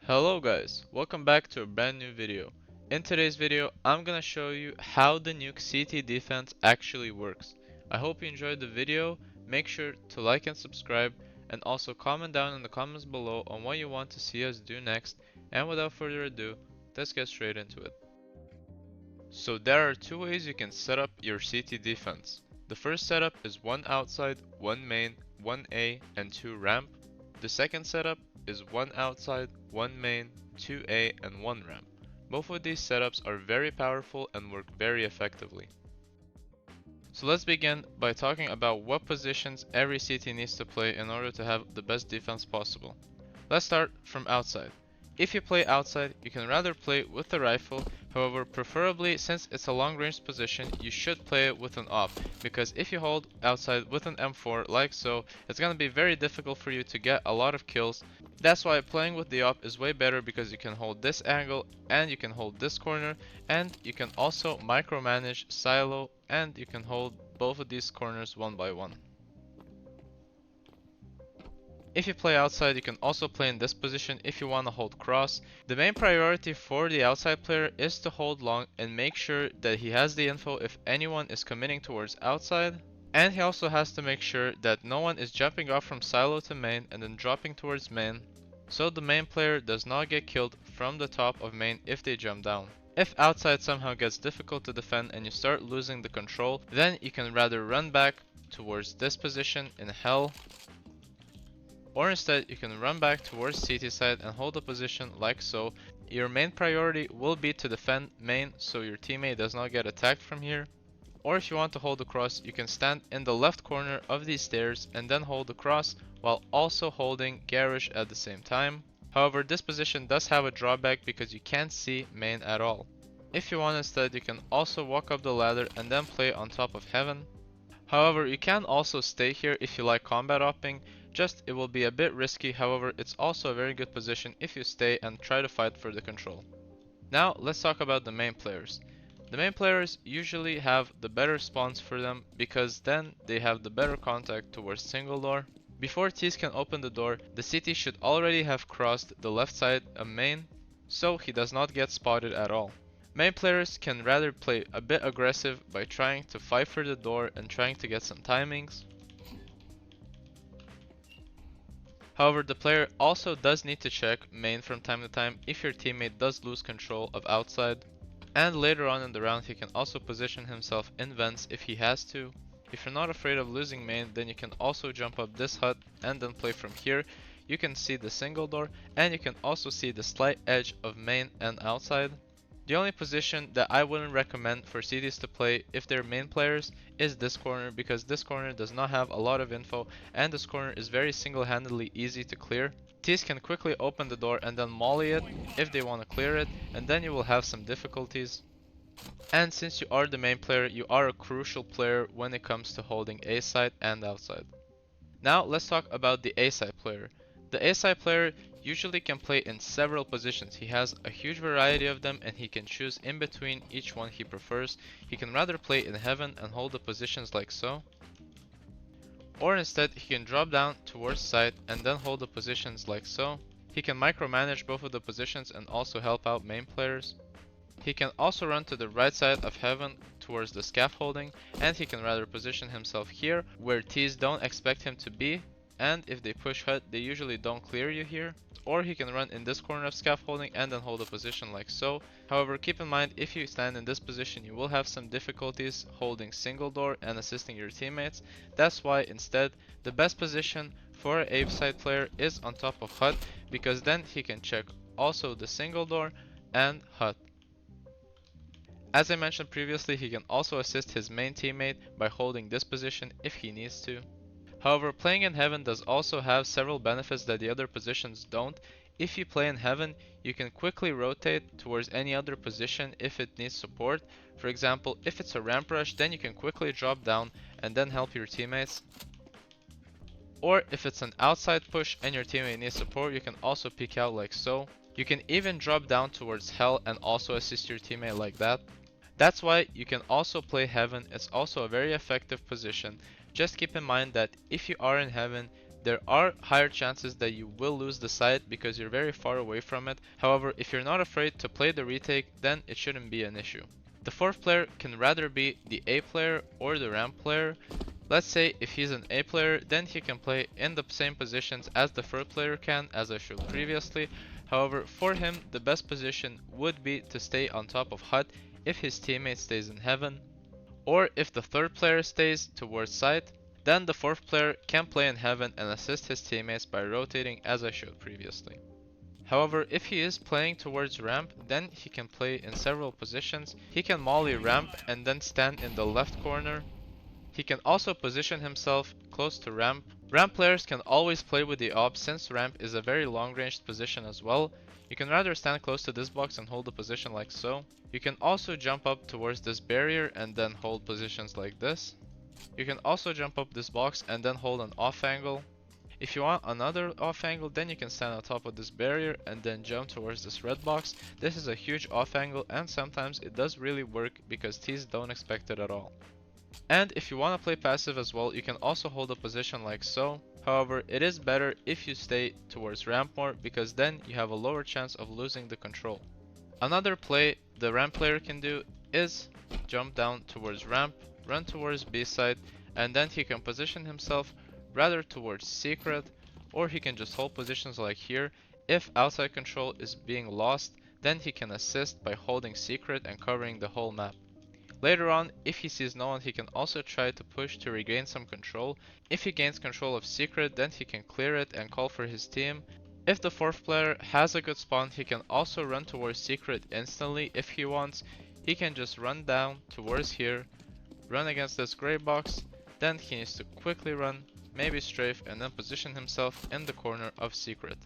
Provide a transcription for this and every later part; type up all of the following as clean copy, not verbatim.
Hello guys, welcome back to a brand new video. In today's video, I'm gonna show you how the Nuke CT defense actually works. I hope you enjoyed the video. Make sure to like and subscribe, and also comment down in the comments below on what you want to see us do next. And without further ado, let's get straight into it. So there are two ways you can set up your CT defense. The first setup is one outside, one main, one A, and two ramp. The second setup is one outside, one main, two A, and one ramp. Both of these setups are very powerful and work very effectively. So let's begin by talking about what positions every CT needs to play in order to have the best defense possible. Let's start from outside. If you play outside, you can rather play with the rifle, however preferably since it's a long range position, you should play it with an op, because if you hold outside with an M4 like so, it's gonna be very difficult for you to get a lot of kills. That's why playing with the op is way better because you can hold this angle and you can hold this corner, and you can also micromanage silo and you can hold both of these corners one by one. If you play outside, you can also play in this position if you want to hold cross. The main priority for the outside player is to hold long and make sure that he has the info if anyone is committing towards outside. And he also has to make sure that no one is jumping off from silo to main and then dropping towards main, so the main player does not get killed from the top of main if they jump down. If outside somehow gets difficult to defend and you start losing the control, then you can rather run back towards this position in hell, or instead you can run back towards CT side and hold a position like so. Your main priority will be to defend main so your teammate does not get attacked from here. Or if you want to hold across, you can stand in the left corner of these stairs and then hold across while also holding garage at the same time. However, this position does have a drawback because you can't see main at all. If you want instead, you can also walk up the ladder and then play on top of heaven. However, you can also stay here if you like combat opping, just it will be a bit risky. However, it's also a very good position if you stay and try to fight for the control. Now let's talk about the main players. The main players usually have the better spawns for them because then they have the better contact towards single door. Before Tease can open the door, the CT should already have crossed the left side of main, so he does not get spotted at all. Main players can rather play a bit aggressive by trying to fight for the door and trying to get some timings. However, the player also does need to check main from time to time if your teammate does lose control of outside. And later on in the round he can also position himself in vents if he has to. If you're not afraid of losing main, then you can also jump up this hut and then play from here. You can see the single door and you can also see the slight edge of main and outside. The only position that I wouldn't recommend for CDs to play if they're main players is this corner, because this corner does not have a lot of info and this corner is very single-handedly easy to clear. Tees can quickly open the door and then molly it if they want to clear it, and then you will have some difficulties. And since you are the main player, you are a crucial player when it comes to holding A side and outside. Now let's talk about the A side player. The A side player usually can play in several positions. He has a huge variety of them and he can choose in between each one he prefers. He can rather play in heaven and hold the positions like so, or instead he can drop down towards side and then hold the positions like so. He can micromanage both of the positions and also help out main players. He can also run to the right side of heaven towards the scaffolding, and he can rather position himself here where T's don't expect him to be, and if they push hut they usually don't clear you here. Or he can run in this corner of scaffolding and then hold a position like so. However, keep in mind if you stand in this position you will have some difficulties holding single door and assisting your teammates. That's why instead the best position for an A side player is on top of hut, because then he can check also the single door and hut. As I mentioned previously, he can also assist his main teammate by holding this position if he needs to. However, playing in heaven does also have several benefits that the other positions don't. If you play in heaven, you can quickly rotate towards any other position if it needs support. For example, if it's a ramp rush, then you can quickly drop down and then help your teammates. Or if it's an outside push and your teammate needs support, you can also peek out like so. You can even drop down towards hell and also assist your teammate like that. That's why you can also play heaven. It's also a very effective position. Just keep in mind that if you are in heaven, there are higher chances that you will lose the site because you're very far away from it. However, if you're not afraid to play the retake, then it shouldn't be an issue. The fourth player can rather be the A player or the ramp player. Let's say if he's an A player, then he can play in the same positions as the third player can, as I showed previously. However, for him, the best position would be to stay on top of hut if his teammate stays in heaven, or if the third player stays towards site, then the fourth player can play in heaven and assist his teammates by rotating as I showed previously. However, if he is playing towards ramp, then he can play in several positions. He can molly ramp and then stand in the left corner. He can also position himself close to ramp. Ramp players can always play with the op since ramp is a very long ranged position as well. You can rather stand close to this box and hold the position like so. You can also jump up towards this barrier and then hold positions like this. You can also jump up this box and then hold an off angle. If you want another off angle, then you can stand on top of this barrier and then jump towards this red box. This is a huge off angle and sometimes it does really work because teams don't expect it at all. And if you want to play passive as well, you can also hold a position like so. However, it is better if you stay towards ramp more because then you have a lower chance of losing the control. Another play the ramp player can do is jump down towards ramp, run towards B side, and then he can position himself rather towards secret, or he can just hold positions like here. If outside control is being lost, then he can assist by holding secret and covering the whole map. Later on, if he sees no one, he can also try to push to regain some control. If he gains control of secret, then he can clear it and call for his team. If the fourth player has a good spawn, he can also run towards secret instantly if he wants. He can just run down towards here, run against this gray box, then he needs to quickly run, maybe strafe, and then position himself in the corner of secret.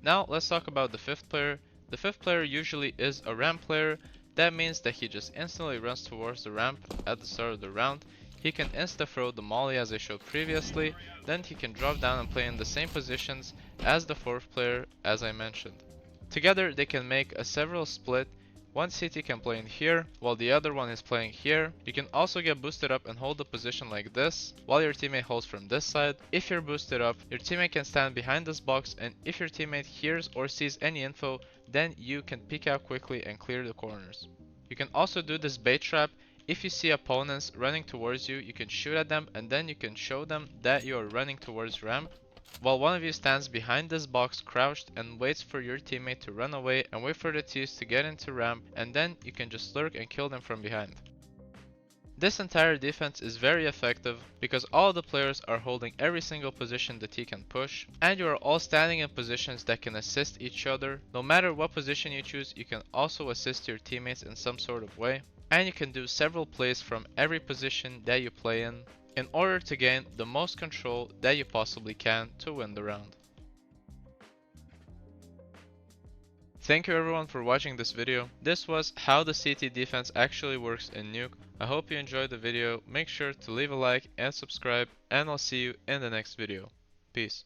Now let's talk about the fifth player. The fifth player usually is a ramp player. That means that he just instantly runs towards the ramp at the start of the round. He can insta-throw the molly as I showed previously, then he can drop down and play in the same positions as the fourth player as I mentioned. Together they can make a several split. One CT can play in here, while the other one is playing here. You can also get boosted up and hold the position like this, while your teammate holds from this side. If you're boosted up, your teammate can stand behind this box, and if your teammate hears or sees any info, then you can peek out quickly and clear the corners. You can also do this bait trap. If you see opponents running towards you, you can shoot at them and then you can show them that you are running towards ramp, while one of you stands behind this box crouched and waits for your teammate to run away and wait for the T's to get into ramp, and then you can just lurk and kill them from behind. This entire defense is very effective because all the players are holding every single position the T can push, and you are all standing in positions that can assist each other. No matter what position you choose, you can also assist your teammates in some sort of way, and you can do several plays from every position that you play in order to gain the most control that you possibly can to win the round. Thank you everyone for watching this video. This was how the CT defense actually works in Nuke. I hope you enjoyed the video. Make sure to leave a like and subscribe, and I'll see you in the next video. Peace.